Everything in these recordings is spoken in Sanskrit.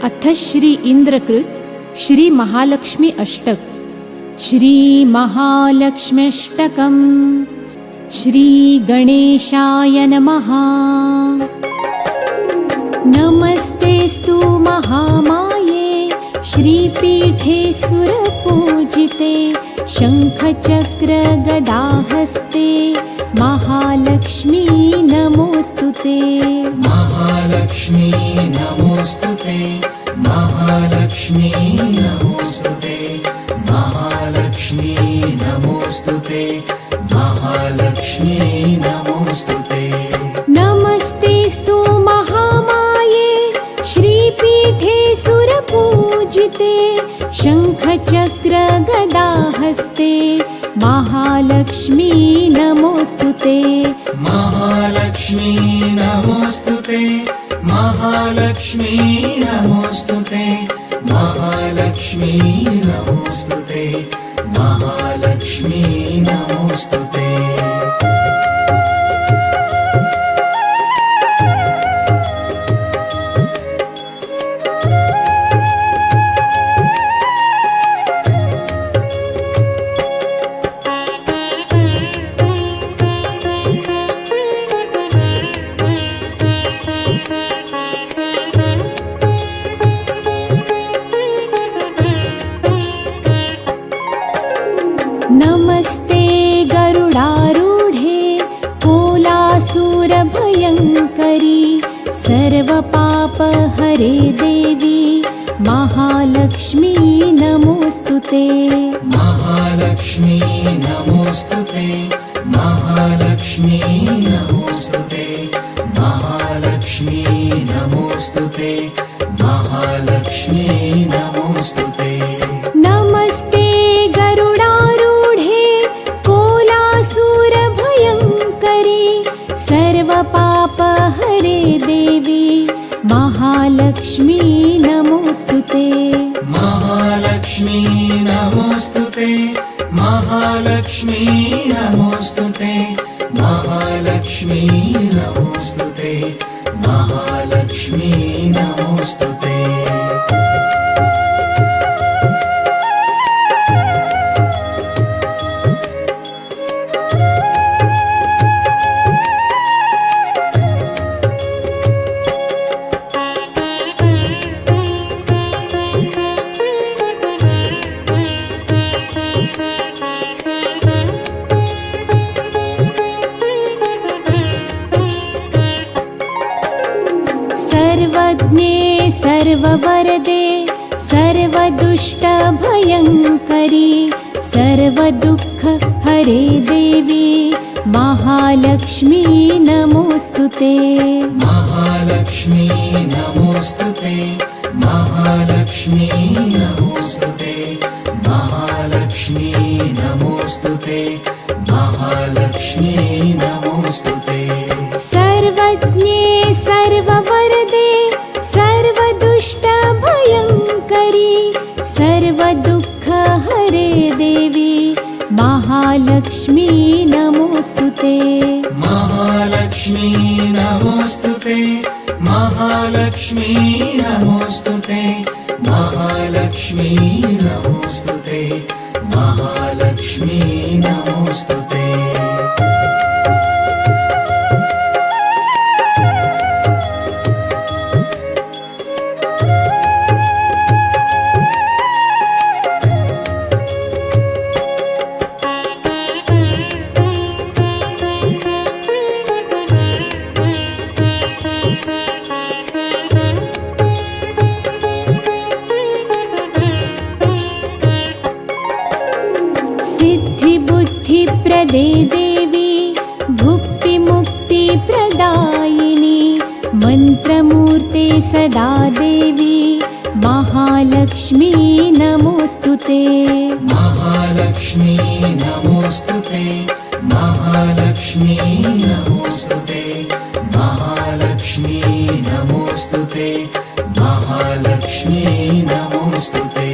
अथ श्री इंद्रकृत श्री महालक्ष्मी अष्टक। श्री महालक्ष्म्यष्टकम्। श्री गणेशाय नमः। नमस्तेस्तु महामाये श्रीपीठे सुरपूजिते शंखचक्र गदाहस्ते महालक्ष्मी नमोस्तुते। महालक्ष्मी नमोस्तुते। महालक्ष्मी नमोस्तुते। महालक्ष्मी नमोस्तुते। महालक्ष्मी नमोस्तुते। नमस्तेस्तु महामाये श्रीपीठे सुरपूजिते शंखचक्र गदाहस्ते महालक्ष्मी नमोस्तुते। महालक्ष्मी नमोस्तुते। महालक्ष्मी नमोस्तुते। महालक्ष्मी नमोस्तुते। महालक्ष्मी नमोस्तुते। नमस्ते गरुडारूढे कोलासुरभयङ्करी सर्वपापहरे देवी महालक्ष्मी नमोस्तुते। महालक्ष्मी नमोस्तुते। महालक्ष्मी नमोस्तुते। महालक्ष्मी नमोस्तुते। महालक्ष्मी नमोस्तुते। नमस्ते गरुडारूढे कोलासुरभयङ्करी सर्वपापहरे देवी महालक्ष्मी नमोस्तुते। महालक्ष्मी नमोस्तुते। महालक्ष्मी नमोस्तुते। महालक्ष्मी नमोस्तुते। महालक्ष्मी नमोस्तुते। सर्वज्ञे सर्ववरदे सर्वदुष्टभयङ्करी सर्वदुःखहरे देवी महालक्ष्मी नमोस्तुते। महालक्ष्मी नमोस्तुते। महालक्ष्मी नमोस्तुते। महालक्ष्मी नमोस्तुते। महालक्ष्मी नमोस्तुते। सर्वज्ञे सर्ववरदे सर्वदुष्टभयङ्करी सर्वदुःखहरे देवी महालक्ष्मी नमोस्तुते। महालक्ष्मी नमोस्तुते। महालक्ष्मी नमोस्तुते। महालक्ष्मी नमोस्तुते। महालक्ष्मी नमोस्तुते। सिद्धिबुद्धिप्रदे देवी भुक्तिमुक्तिप्रदायिनी मन्त्रमूर्ते सदा देवी महालक्ष्मी नमोस्तुते। महालक्ष्मी नमोस्तुते। महालक्ष्मी नमोस्तुते। महालक्ष्मी नमोस्तुते। महालक्ष्मी नमोस्तुते।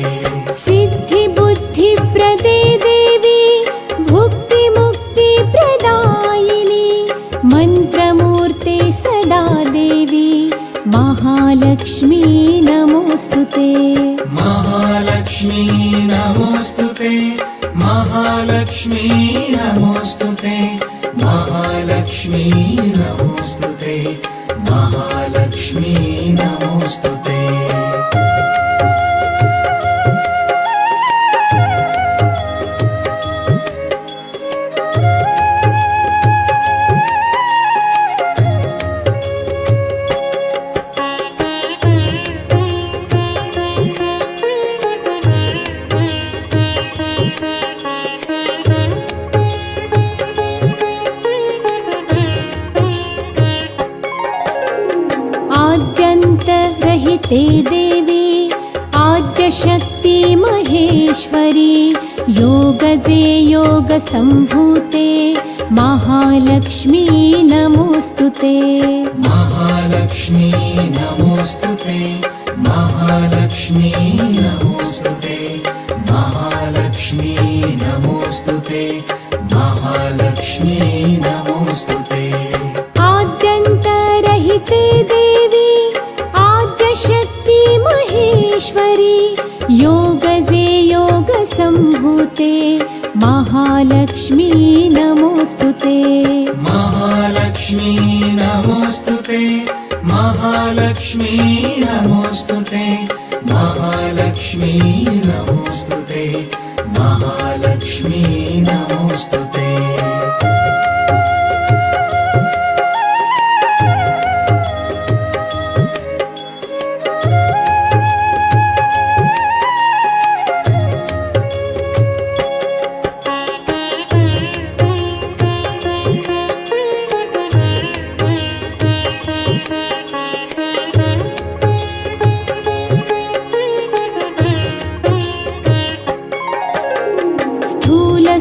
सिद्धिबुद्धिप्रदे देवी भुक्तिमुक्तिप्रदायिनी मन्त्रमूर्ते सदा देवी महालक्ष्मी नमोऽस्तुते महालक्ष्मी नमोऽस्तुते महालक्ष्मी नमोऽस्तुते महालक्ष्मी नमोऽस्तुते महालक्ष्मी नमोऽस्तुते आद्यन्तरहिते देवी आद्यशक्ति महेश्वरी योगजे योगसम्भूते महालक्ष्मी नमोऽस्तुते महालक्ष्मी नमोऽस्तुते महालक्ष्मी नमोऽस्तुते महालक्ष्मी नमोऽस्तुते महालक्ष्मी नमोऽस्तुते आद्यन्तरहिते देवी आद्यशक्ति महेश्वरी योगजे योगसम्भूते महालक्ष्मी नमोऽस्तुते महालक्ष्मी नमोऽस्तुते महालक्ष्मी नमोऽस्तुते महालक्ष्मी नमोऽस्तुते महालक्ष्मी नमोऽस्तुते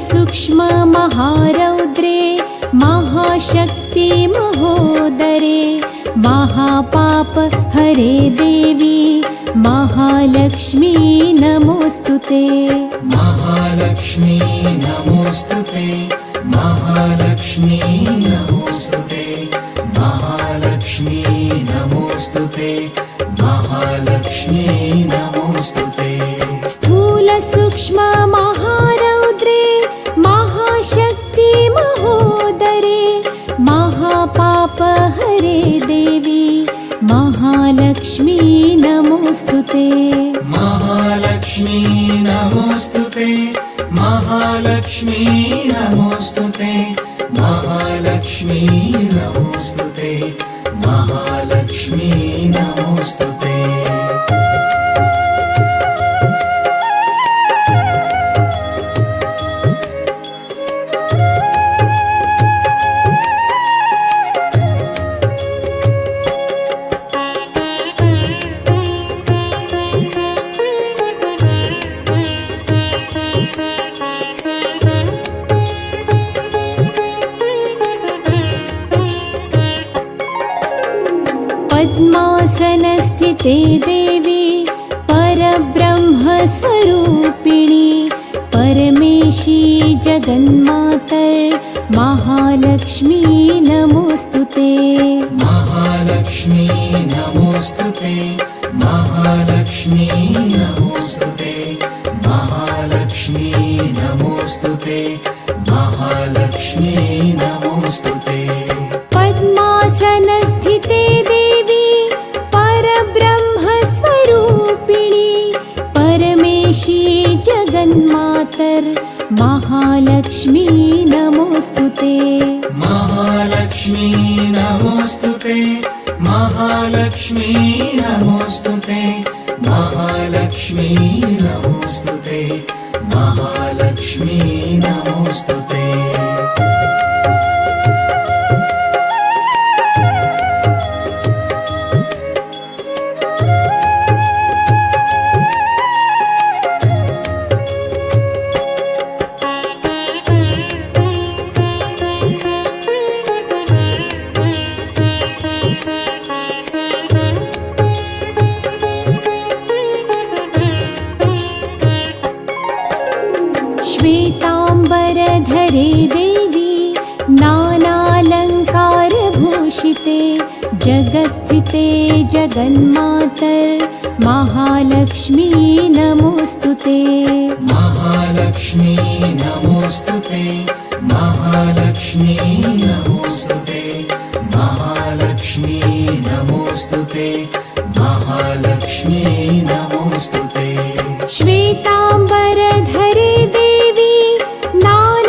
सूक्ष्म महारौद्रे महाशक्ति महोदरे महापाप हरे देवी महालक्ष्मी नमोऽस्तुते महालक्ष्मी नमोऽस्तुते महालक्ष्मी नमोऽस्तुते महालक्ष्मी नमोऽस्तुते महालक्ष्मी नमोऽस्तुते स्थूल सूक्ष्म महारौद्रे महाशक्ति महोदरे महापाप हरे देवी महालक्ष्मी नमोऽस्तुते महालक्ष्मी नमोऽस्तुते महालक्ष्मी नमोऽस्तुते महालक्ष्मी नमोऽस्तुते महालक्ष्मी नमोऽस्तुते पद्मासनस्थिते देवी परब्रह्मस्वरूपिणी परमेशी जगन्मातर् महालक्ष्मी नमोऽस्तुते महालक्ष्मी नमोऽस्तुते महालक्ष्मी नमोऽस्तुते महालक्ष्मी नमोऽस्तुते महालक्ष्मी नमोऽस्तुते पद्मासनस्थिते देवी परब्रह्मस्वरूपिणी परमेशी जगन्मातर् महालक्ष्मी नमोऽस्तुते महालक्ष्मी नमोऽस्तुते महालक्ष्मी नमोऽस्तुते महालक्ष्मी नमोऽस्तुते महालक्ष्मी नमोऽस्तुते श्वेताम्बरधरे देवी सर्वस्थिते जगन्मातर् महालक्ष्मी नमोऽस्तुते महालक्ष्मी नमोऽस्तुते महालक्ष्मी नमोऽस्तुते महालक्ष्मी नमोऽस्तुते महालक्ष्मी नमोऽस्तुते श्वेताम्बरधरे देवी नानालङ्कारभूषिते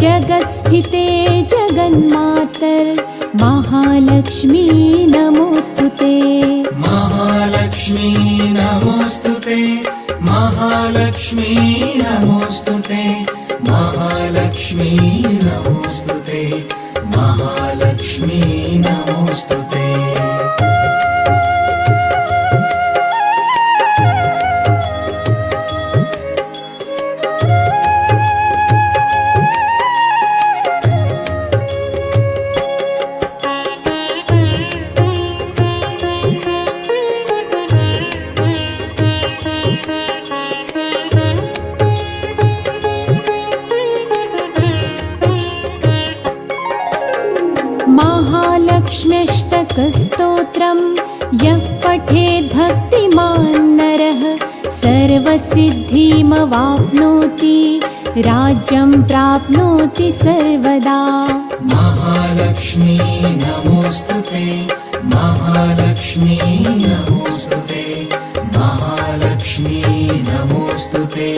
जगत्स्थिते जगन्मातर् महालक्ष्मी नमोऽस्तुते महालक्ष्मी नमोऽस्तुते महालक्ष्मी नमोऽस्तुते महालक्ष्मी नमोऽस्तुते महालक्ष्मी नमोऽस्तुते महालक्ष्म्यष्टकस्तोत्रं यः पठेद् भक्तिमान् नरः सर्वसिद्धिमवाप्नोति राज्यं प्राप्नोति सर्वदा महालक्ष्मी नमोऽस्तुते महालक्ष्मी नमोऽस्तुते महालक्ष्मी नमोऽस्तुते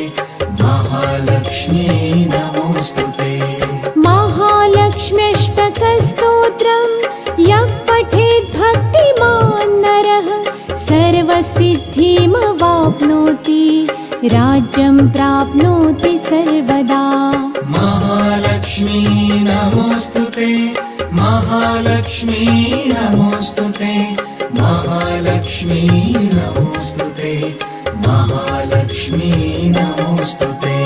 महालक्ष्मी नमोऽस्तुते महालक्ष्म्यष्टकस्तोत्रं यः पठेद् भक्तिमान् नरः सर्वसिद्धिमवाप्नोति राज्यं प्राप्नोति सर्वदा महालक्ष्मी नमोऽस्तुते महालक्ष्मी नमोऽस्तुते महालक्ष्मी नमोऽस्तुते महालक्ष्मी नमोऽस्तुते